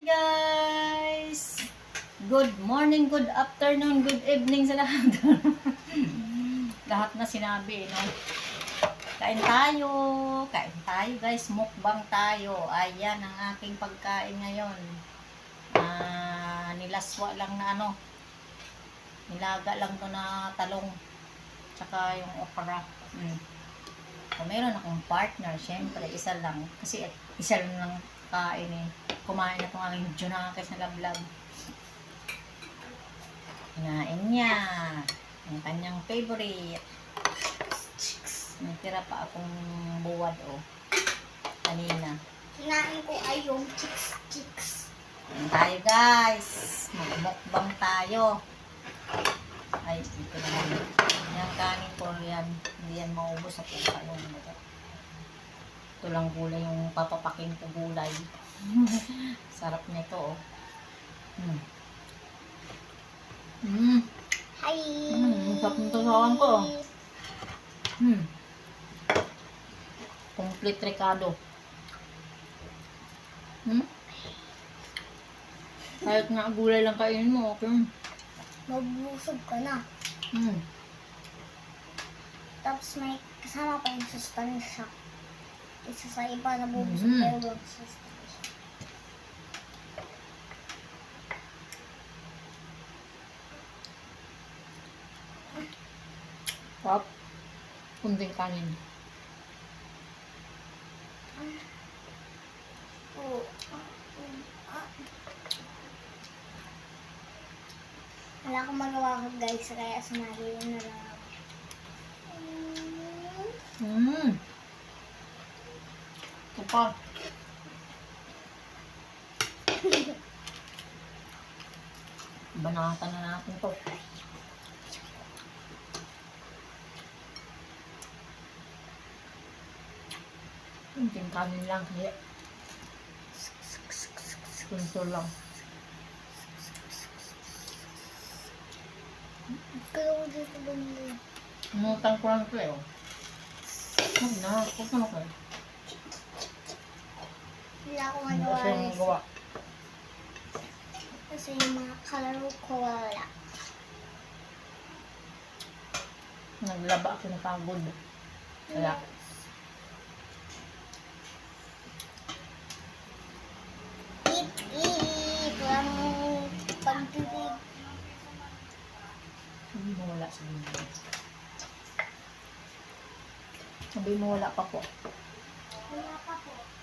Guys, good morning, good afternoon, good evening sa lahat. Lahat na sinabi, no? Kain tayo guys, mukbang tayo. Ayan ang aking pagkain ngayon. Nilaswa lang na nilaga lang to na talong, tsaka yung okra. Meron akong partner, syempre isa lang, kasi isa lang kain kumain na itong aking Junakis na lablab. Kinain niya ang kanyang favorite. May tira pa akong buwad kanina. Kinain ko ay yung chicks. Tayo guys, magmukbang tayo. Ay, ito naman yung kanin ko yan, hindi yan maubos sa pusa yung ito lang gulay yung papapakin ko gulay. Sarap nito Hi! Sarap nito sawan ko. Complete Ricardo. Kahit nga gulay lang kainin mo, okay. Mabusog ka na. Tapos may kasama pa yung sustansya. Isa sa iba nabubusog pero walang sustansya. Sarap. Kunting kanin. Wala akong magawa ko guys, kaya sumali yun na lang. Ito pa. Banatan na natin to. Kunting kanin lang kaya. Kunto lang. Kaya ko dito bumili. Umutang ko lang ito Huwag na kayo. Wala akong Hindi magawa kasi yung magawa. kasi yung mga kalaro ko wala. Naglaba ako ng pagod. Kaya. Eat! Walang pagdidig. Sabi mo wala sa mga. Sabi mo wala pa po. Wala pa po.